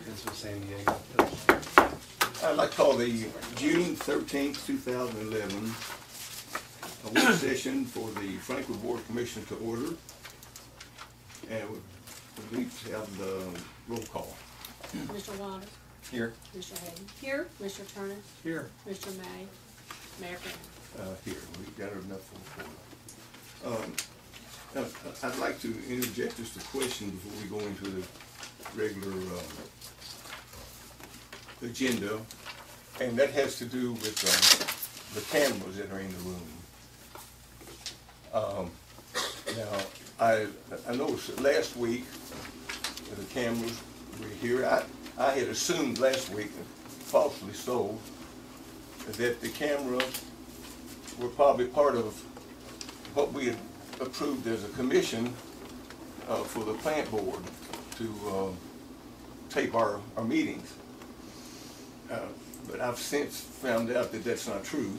This was San Diego. I'd like to call the June 13th, 2011 a work session for the Franklin Board of Commissioners to order. And we need to have the roll call. Mr. Wilder? Here. Mr. Hayden? Here. Mr. Turner? Here. Mr. May? Mayor Brown? Here. We've got enough for the floor. I'd like to interject just a question before we go into the regular agenda, and that has to do with the cameras that are in the room. Now, I noticed that last week the cameras were here. I had assumed last week, falsely so, that the cameras were probably part of what we had approved as a commission for the plant board to tape our meetings. But I've since found out that that's not true.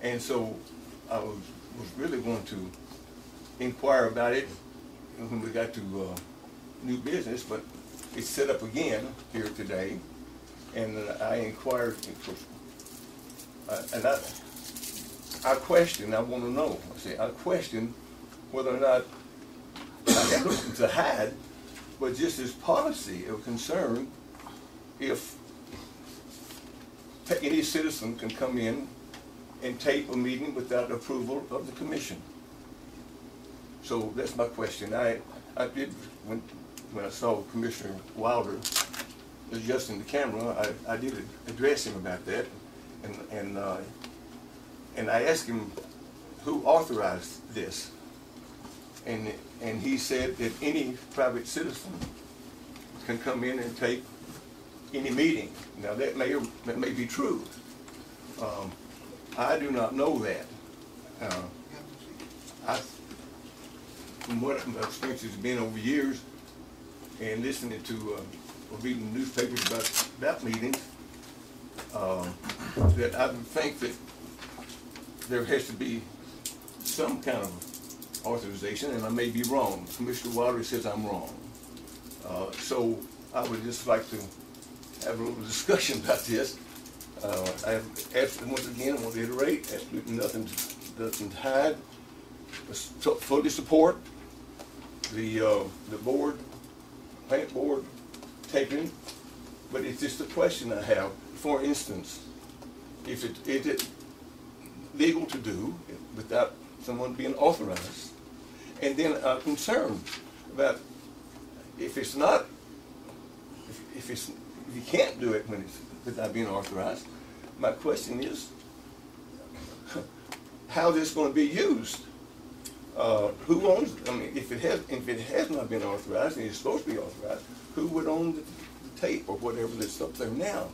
And so I was really going to inquire about it when we got to new business, but it's set up again here today. And I inquired, and I question, I want to know, I question whether or not I have nothing to hide, but just as policy of concern, if any citizen can come in and tape a meeting without approval of the commission. So that's my question. I did, when I saw Commissioner Wilder adjusting the camera, I did address him about that, and I asked him who authorized this, and he said that any private citizen can come in and tape any meeting. Now that may be true. I do not know that. From what my experience has been over years, and listening to or reading newspapers about meetings, that I would think that there has to be some kind of authorization, and I may be wrong. Commissioner Wilder says I'm wrong. So I would just like to have a little discussion about this. I have absolutely, once again, I want to reiterate, absolutely nothing to hide. Fully support the board, plant board taping, but it's just a question I have. For instance, is it legal to do without someone being authorized? And then I'm concerned about if it's not, if you can't do it when it's without being authorized. My question is, how this is going to be used? Who owns? I mean, if it has not been authorized and it's supposed to be authorized, who would own the tape or whatever that's up there now?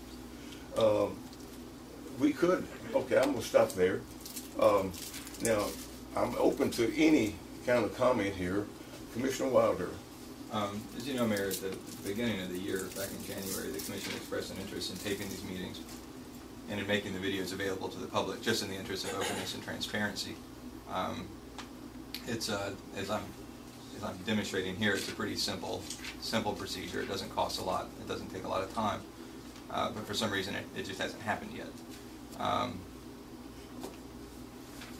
We could. Okay, I'm going to stop there. Now, I'm open to any kind of comment here. Commissioner Wilder. As you know, Mayor, at the beginning of the year, back in January, the Commission expressed an interest in taping these meetings and in making the videos available to the public, just in the interest of openness and transparency. It's as I'm demonstrating here, it's a pretty simple procedure. It doesn't cost a lot. It doesn't take a lot of time. But for some reason, it just hasn't happened yet.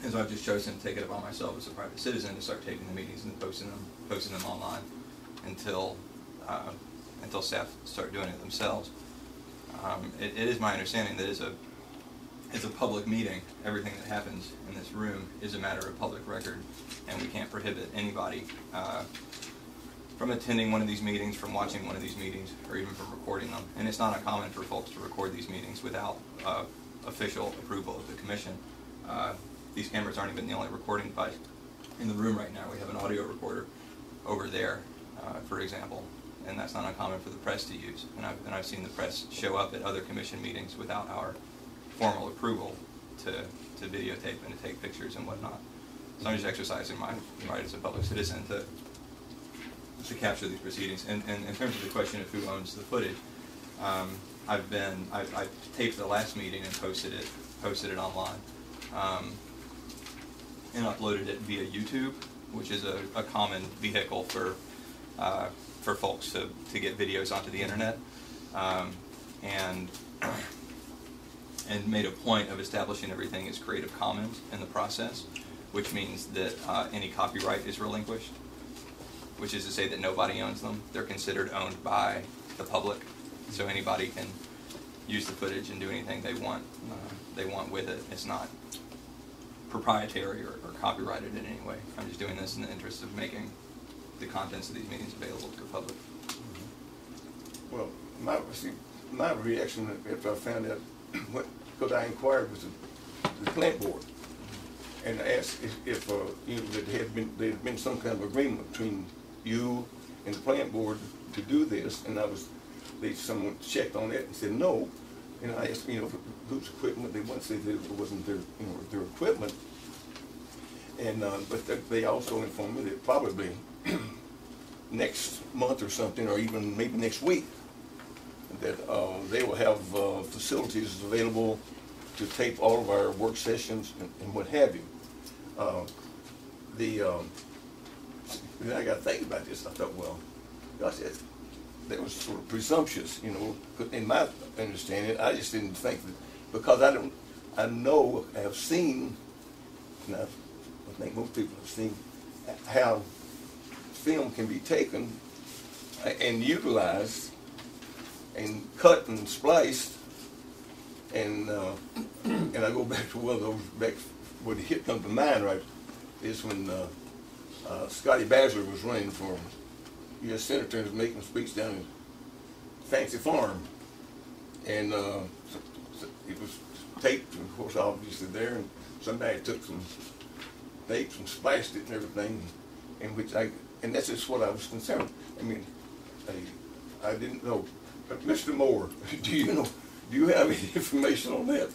And so I've just chosen to take it upon myself as a private citizen to start taping the meetings and posting them online until staff start doing it themselves. It is my understanding that it's a public meeting. Everything that happens in this room is a matter of public record, and we can't prohibit anybody from attending one of these meetings, from watching one of these meetings, or even from recording them. And it's not uncommon for folks to record these meetings without official approval of the Commission. These cameras aren't even the only recording device in the room right now. We have an audio recorder over there, for example, and that's not uncommon for the press to use. And I've seen the press show up at other Commission meetings without our formal approval to videotape and to take pictures and whatnot. So I'm just exercising my right as a public citizen to capture these proceedings. And in terms of the question of who owns the footage, I taped the last meeting and posted it online, and uploaded it via YouTube, which is a common vehicle for for folks to get videos onto the internet, and made a point of establishing everything as Creative Commons in the process, which means that any copyright is relinquished, which is to say that nobody owns them. They're considered owned by the public, so anybody can use the footage and do anything they want with it. It's not proprietary or copyrighted in any way. I'm just doing this in the interest of making the contents of these meetings available to the public. Well, my reaction after I found out, because I inquired with the plant board and asked if you know, there had been some kind of agreement between you and the plant board to do this, and someone checked on that and said no. And I asked, you know, whose equipment. They wouldn't say that it wasn't their, you know, their equipment. And but they also informed me that probably next month or something, or even maybe next week, that they will have facilities available to tape all of our work sessions and what have you. Then I got to think about this. I thought, well, gosh, that was sort of presumptuous, you know. In my understanding, I just didn't think that, because I have seen, and I think most people have seen how film can be taken and utilized and cut and spliced, and I go back to one of those, where the hit come to mind, right, is when Scotty Basler was running for U.S. Senator and was making a speech down in Fancy Farm, and it was taped, and of course obviously there, and somebody took some tapes and spliced it and everything, and that's just what I was concerned. I mean, I didn't know. But Mr. Moore, do you have any information on that?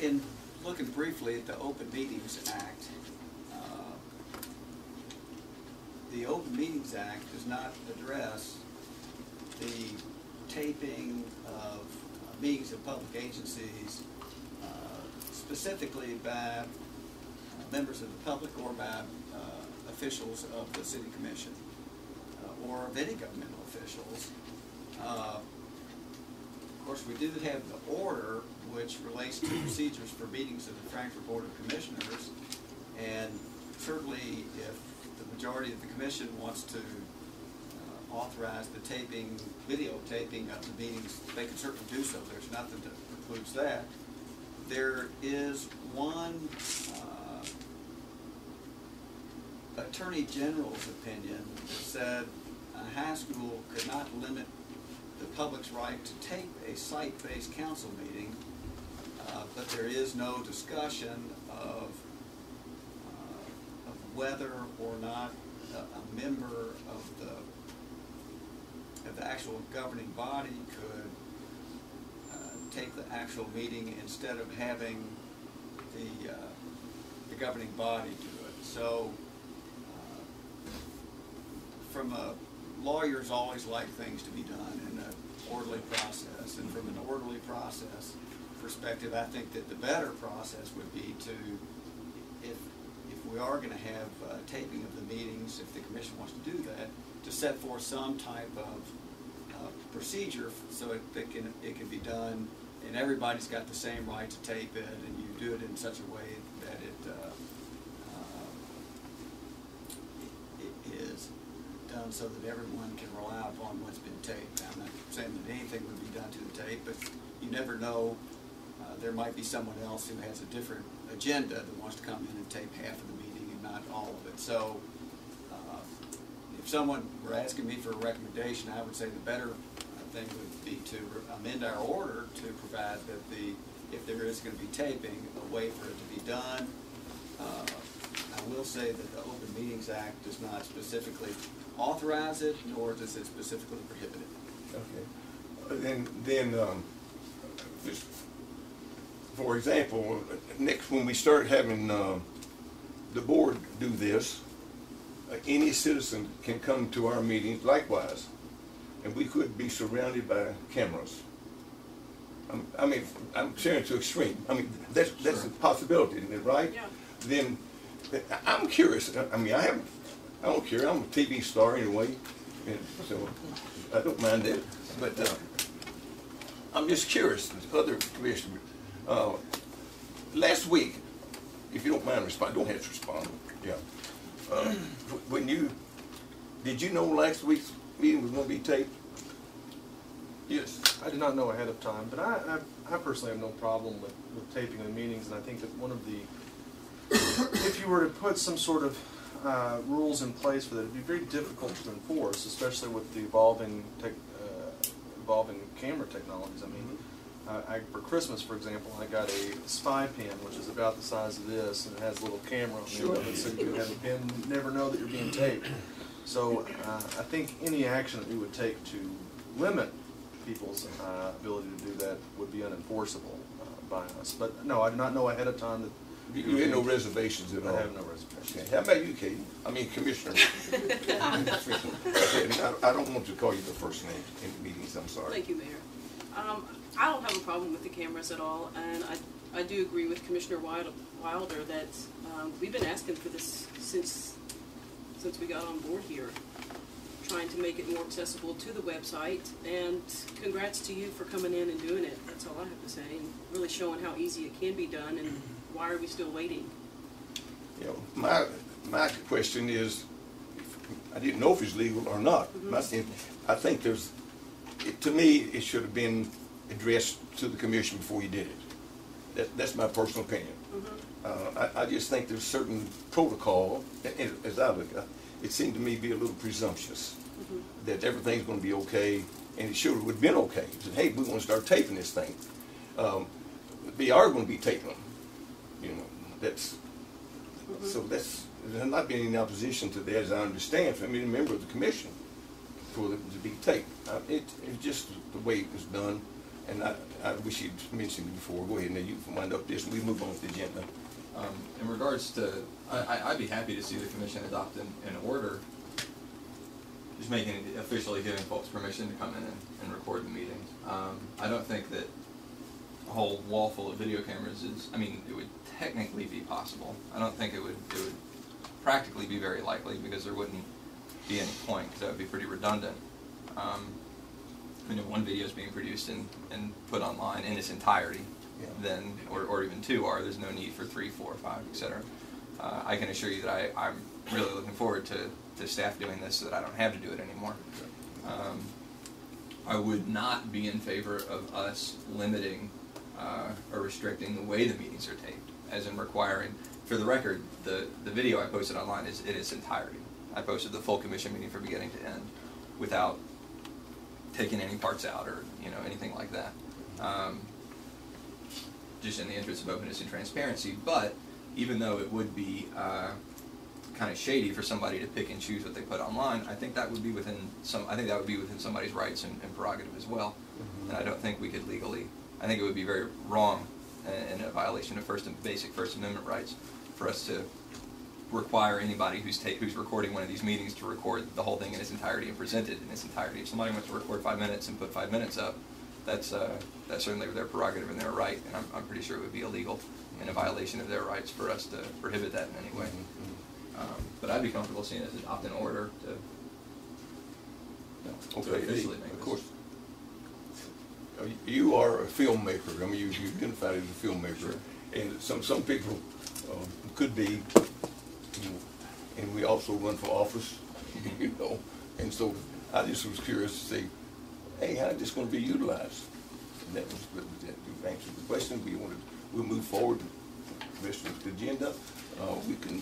In looking briefly at the Open Meetings Act, the Open Meetings Act does not address the taping of meetings of public agencies specifically by members of the public or by officials of the City Commission or of any governmental officials. Of course, we do have the order which relates to procedures for meetings of the Frankfort Board of Commissioners, and certainly if the majority of the commission wants to authorize the taping, videotaping of the meetings, they can certainly do so. There's nothing that precludes that. There is one Attorney General's opinion that said a high school could not limit the public's right to tape a site-based council meeting, but there is no discussion of whether or not a member of the actual governing body could tape the actual meeting instead of having the governing body do it. So, from a lawyers always like things to be done in an orderly process, and from an orderly process perspective, I think that the better process would be to, if we are going to have taping of the meetings, if the commission wants to do that, to set forth some type of procedure so it can be done, and everybody's got the same right to tape it, and you do it in such a way that it is done so that everyone can rely upon what's been taped. I'm not saying that anything would be done to the tape, but you never know. There might be someone else who has a different agenda that wants to come in and tape half of the meeting and not all of it. So if someone were asking me for a recommendation, I would say the better thing would be to amend our order to provide that if there is going to be taping, a way for it to be done. I will say that the Open Meetings Act does not specifically authorize it, nor does it specifically prohibit it. Okay. Then just for example, next when we start having the board do this, any citizen can come to our meetings likewise, and we could be surrounded by cameras. I mean, I'm sharing to extreme. I mean, that's a possibility, isn't it, right? Yeah. Then I'm curious. I mean, I haven't I don't care. I'm a TV star anyway, and so I don't mind that. But I'm just curious. Other commissioners, last week, if you don't mind responding, don't have to respond. Yeah. Did you know last week's meeting was going to be taped? Yes. I did not know ahead of time, but I personally have no problem with taping the meetings, and I think that one of the, if you were to put some sort of rules in place for that, it'd be very difficult to enforce, especially with the evolving camera technologies. I mean, for Christmas, for example, I got a spy pen, which is about the size of this, and it has a little camera on the end of it, so you can have a pen, never know that you're being taped. So I think any action that we would take to limit people's ability to do that would be unenforceable by us. But no, I did not know ahead of time that. You had no reservations at all? I have no reservations. Okay. How about you, Katie? I mean, Commissioner. I don't want to call you the first name in the meetings, I'm sorry. Thank you, Mayor. I don't have a problem with the cameras at all, and I do agree with Commissioner Wilder that we've been asking for this since we got on board here, trying to make it more accessible to the website, and congrats to you for coming in and doing it. That's all I have to say, and really showing how easy it can be done, and why are we still waiting? You know, my question is, I didn't know if it's legal or not. I think to me, it should have been addressed to the commission before you did it. That's my personal opinion. I just think there's certain protocol, as I look at it, it seemed to me to be a little presumptuous, that everything's going to be okay, and it sure would have been okay. It said, hey, we want to start taping this thing. We are going to be taping them. You know, so there's not been any opposition to that, as I understand, from any member of the commission for it to be taped. It's just the way it was done, and I wish you'd mentioned it before. Go ahead, now you can wind up this, and we move on to the agenda. In regards to, I'd be happy to see the commission adopt an order just making it officially giving folks permission to come in and record the meetings. I don't think that a whole wall full of video cameras is, I mean, it would technically be possible. I don't think it would practically be very likely, because there wouldn't be any point, because that would be pretty redundant. I mean, if one video is being produced and put online in its entirety, then, or even two are, there's no need for 3, 4, 5, etc. I can assure you that I'm really looking forward to staff doing this so that I don't have to do it anymore. I would not be in favor of us limiting or restricting the way the meetings are taped, as in requiring, for the record, the video I posted online is in its entirety. I posted the full commission meeting from beginning to end without taking any parts out or anything like that. Just in the interest of openness and transparency, but even though it would be kind of shady for somebody to pick and choose what they put online, I think that would be within somebody's rights and prerogative as well. And I don't think we could legally. I think it would be very wrong and a violation of basic First Amendment rights for us to require anybody who's recording one of these meetings to record the whole thing in its entirety and present it in its entirety. If somebody wants to record 5 minutes and put 5 minutes up, that's certainly their prerogative and their right, and I'm pretty sure it would be illegal and a violation of their rights for us to prohibit that in any way. But I'd be comfortable seeing us adopt an order to officially make this. Of course, you are a filmmaker. I mean, you identified as a filmmaker, sure. And some people could be, and we also run for office, and so I just was curious to say, hey, how is this going to be utilized? And that was you answered the question. We'll move forward with the agenda. We can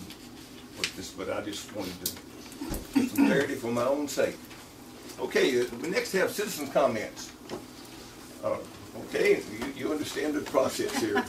work this, but I just wanted to get some clarity for my own sake. Okay, we next have citizen comments. Okay, you understand the process here.